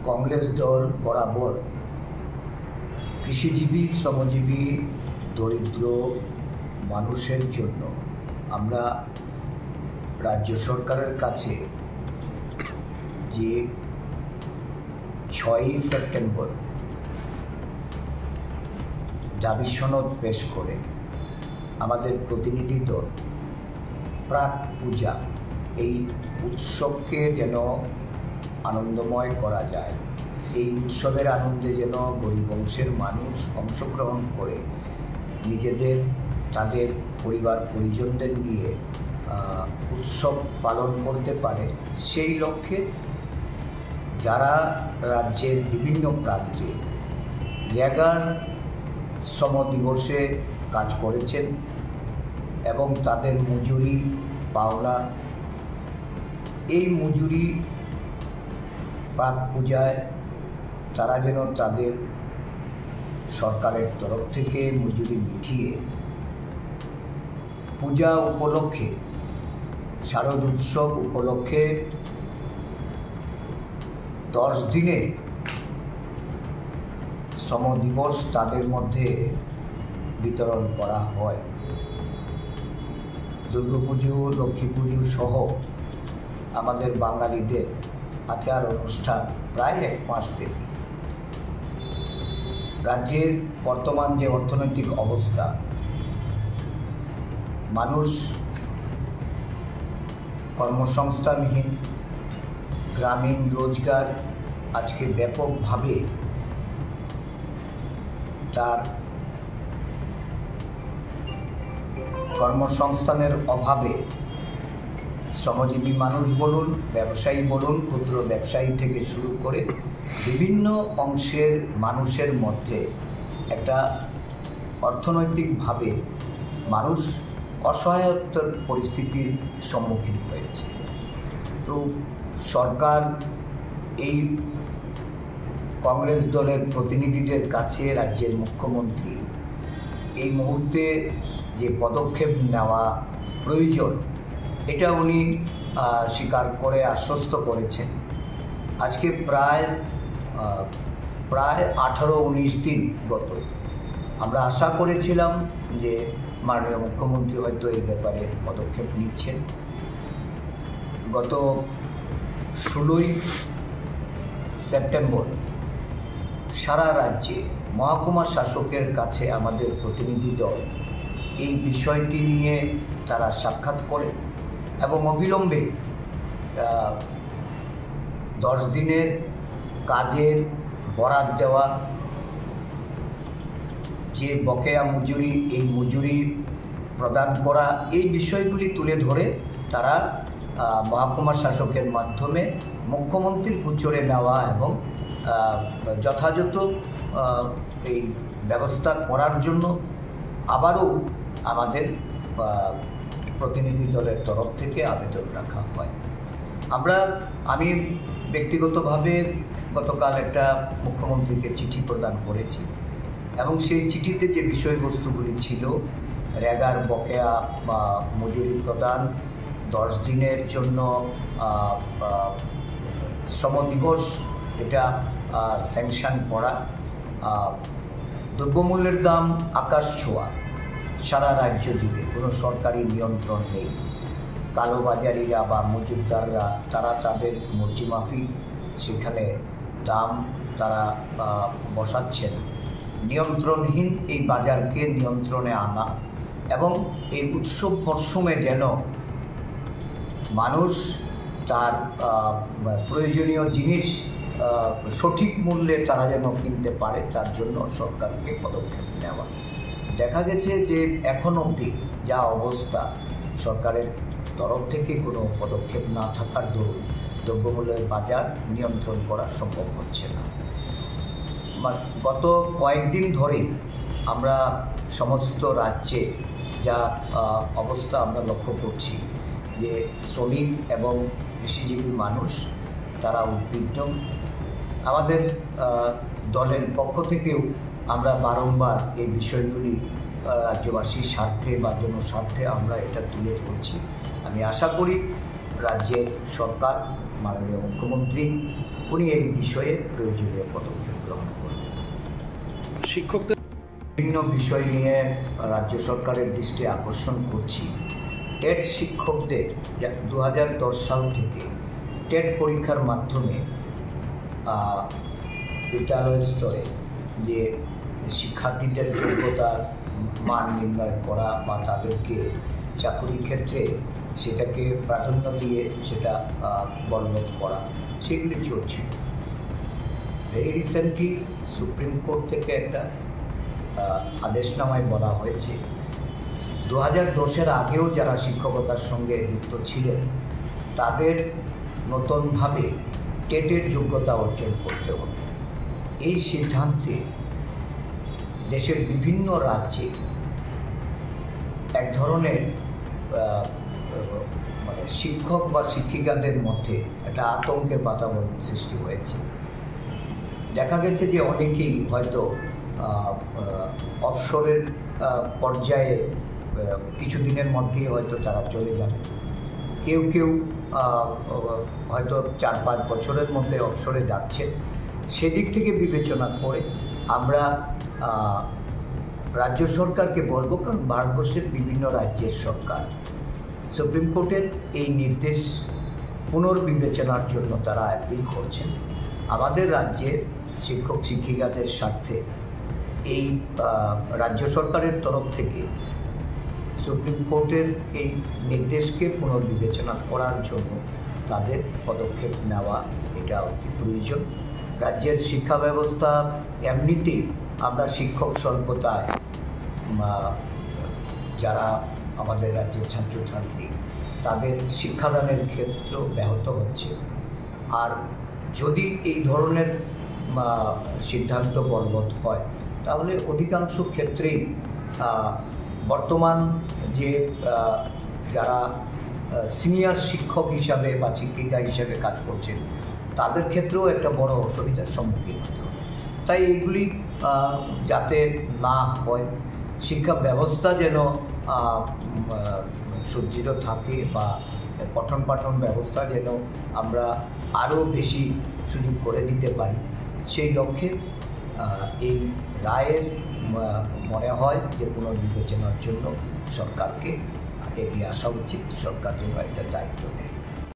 কংগ্রেস দল বরাবর কৃষিজীবী, শ্রমজীবী, দরিদ্র মানুষের জন্য আমরা রাজ্য সরকারের কাছে যে 6ই সেপ্টেম্বর দাবি সনদ পেশ করে আমাদের প্রতিনিধি দল প্রাক পূজা এই উৎসবকে যেন আনন্দময় করা যায়, এই উৎসবের আনন্দে যেন গরিব অংশের মানুষ অংশগ্রহণ করে নিজেদের, তাদের পরিবার পরিজনদের নিয়ে উৎসব পালন করতে পারে, সেই লক্ষ্যে যারা রাজ্যের বিভিন্ন প্রান্তে রেগার শ্রম দিবসে কাজ করেছেন এবং তাদের মজুরি পাওনা, এই মজুরি প্রাক পূজায় তারা যেন তাদের সরকারের তরফ থেকে মজুরি মিটিয়ে পূজা উপলক্ষে, শারদ উৎসব উপলক্ষে 10 দিনের শ্রম দিবস তাদের মধ্যে বিতরণ করা হয়। দুর্গাপুজো, লক্ষ্মী পুজো সহ আমাদের বাঙালিদের আচার অনুষ্ঠান প্রায় 1 মাস ব্যাপী। রাজ্যের বর্তমান যে অর্থনৈতিক অবস্থা, মানুষ কর্মসংস্থানহীন, গ্রামীণ রোজগার আজকে ব্যাপকভাবে তার কর্মসংস্থানের অভাবে শ্রমজীবী মানুষ বলুন, ব্যবসায়ী বলুন, ক্ষুদ্র ব্যবসায়ী থেকে শুরু করে বিভিন্ন অংশের মানুষের মধ্যে একটা অর্থনৈতিকভাবে মানুষ অসহায়তার পরিস্থিতির সম্মুখীন হয়েছে। তো সরকার এই কংগ্রেস দলের প্রতিনিধিদের কাছে রাজ্যের মুখ্যমন্ত্রী এই মুহূর্তে যে পদক্ষেপ নেওয়া প্রয়োজন, এটা উনি স্বীকার করে আশ্বস্ত করেছেন। আজকে প্রায় 18-19 দিন গত, আমরা আশা করেছিলাম যে মাননীয় মুখ্যমন্ত্রী হয়তো এই ব্যাপারে পদক্ষেপ নিচ্ছেন। গত 16ই সেপ্টেম্বর সারা রাজ্যে মহকুমা শাসকের কাছে আমাদের প্রতিনিধি দল এই বিষয়টি নিয়ে তারা সাক্ষাৎ করে এবং অবিলম্বে 10 দিনের কাজের বরাত দেওয়া, যে বকেয়া মজুরি, এই মজুরি প্রদান করা, এই বিষয়গুলি তুলে ধরে তারা মহকুমা শাসকের মাধ্যমে মুখ্যমন্ত্রীর গোচরে নেওয়া এবং যথাযথ এই ব্যবস্থা করার জন্য আবারও আমাদের প্রতিনিধি দলের তরফ থেকে আবেদন রাখা হয়। আমি ব্যক্তিগতভাবে গতকাল একটা মুখ্যমন্ত্রীকে চিঠি প্রদান করেছি এবং সেই চিঠিতে যে বিষয়বস্তুগুলি ছিল, রেগার বকেয়া মজুরি প্রদান, 10 দিনের জন্য শ্রম দিবস এটা স্যাংশন করা, দ্রব্যমূল্যের দাম আকাশ ছোঁয়া, সারা রাজ্য জুড়ে কোনো সরকারি নিয়ন্ত্রণ নেই, কালোবাজারিরা বা মজুতদাররা তারা তাদের মর্জিমাফিক সেখানে দাম তারা বসাচ্ছেন। নিয়ন্ত্রণহীন এই বাজারকে নিয়ন্ত্রণে আনা এবং এই উৎসব মরশুমে যেন মানুষ তার প্রয়োজনীয় জিনিস সঠিক মূল্যে তারা যেন কিনতে পারে, তার জন্য সরকারকে পদক্ষেপ নেওয়া। দেখা গেছে যে এখন অবধি যা অবস্থা, সরকারের তরফ থেকে কোনো পদক্ষেপ না থাকার দরুন দ্রব্যমূল্যের বাজার নিয়ন্ত্রণ করা সম্ভব হচ্ছে না। গত কয়েকদিন ধরেই আমরা সমস্ত রাজ্যে যা অবস্থা আমরা লক্ষ্য করছি যে শ্রমিক এবং কৃষিজীবী মানুষ তারা উদ্বিগ্ন। আমাদের দলের পক্ষ থেকেও আমরা বারংবার এই বিষয়গুলি রাজ্যবাসীর স্বার্থে বা জনস্বার্থে আমরা এটা তুলে ধরছি। আমি আশা করি রাজ্যের সরকার, মাননীয় মুখ্যমন্ত্রী উনি এই বিষয়ে প্রয়োজনীয় পদক্ষেপ গ্রহণ করবেন। শিক্ষকদের বিভিন্ন বিষয় নিয়ে রাজ্য সরকারের দৃষ্টি আকর্ষণ করছি। টেট শিক্ষকদের 2010 সাল থেকে টেট পরীক্ষার মাধ্যমে বিদ্যালয় স্তরে যে শিক্ষার্থীদের যোগ্যতার মান নির্ণয় করা বা তাদেরকে চাকরির ক্ষেত্রে সেটাকে প্রাধান্য দিয়ে সেটা বলবৎ করা, সেগুলি চলছে। ভেরি রিসেন্টলি সুপ্রিম কোর্ট থেকে একটা আদেশনামায় বলা হয়েছে 2010-এর আগেও যারা শিক্ষকতার সঙ্গে যুক্ত ছিলেন তাদের নতুনভাবে টেটের যোগ্যতা অর্জন করতে হবে। এই সিদ্ধান্তে দেশের বিভিন্ন রাজ্যে এক ধরনের মানে শিক্ষক বা শিক্ষিকাদের মধ্যে একটা আতঙ্কের বাতাবরণ সৃষ্টি হয়েছে। দেখা গেছে যে অনেকেই হয়তো অবসরের পর্যায়ে কিছুদিনের মধ্যেই হয়তো তারা চলে যাবে, কেউ কেউ হয়তো 4-5 বছরের মধ্যে অবসরে যাচ্ছে। সেদিক থেকে বিবেচনা করে আমরা রাজ্য সরকারকে বলবো, কারণ ভারতবর্ষের বিভিন্ন রাজ্যের সরকার সুপ্রিম কোর্টের এই নির্দেশ পুনর্বিবেচনার জন্য তারা অ্যাপিল করছেন। আমাদের রাজ্যের শিক্ষক শিক্ষিকাদের স্বার্থে এই রাজ্য সরকারের তরফ থেকে সুপ্রিম কোর্টের এই নির্দেশকে পুনর্বিবেচনা করার জন্য তাদের পদক্ষেপ নেওয়া এটা অতি প্রয়োজন। রাজ্যের শিক্ষা ব্যবস্থা এমনিতেই আমরা শিক্ষক স্বল্পতায় যারা আমাদের রাজ্যের ছাত্রছাত্রী তাদের শিক্ষাদানের ক্ষেত্র ব্যাহত হচ্ছে। আর যদি এই ধরনের সিদ্ধান্ত বলবৎ হয় তাহলে অধিকাংশ ক্ষেত্রেই বর্তমান যে যারা সিনিয়র শিক্ষক হিসাবে বা শিক্ষিকা হিসাবে কাজ করছেন তাদের ক্ষেত্রেও একটা বড় অসুবিধার সম্মুখীন হতে হবে। তাই এইগুলি যাতে না হয়, শিক্ষা ব্যবস্থা যেন সুদৃঢ় থাকে বা পঠন পাঠন ব্যবস্থা যেন আমরা আরও বেশি সুযোগ করে দিতে পারি, সেই লক্ষ্যে এই রায়ের মনে হয় যে পুনর্বিবেচনার জন্য সরকারকে এগিয়ে আসা উচিত। সরকার যেন একটা দায়িত্ব নেয়।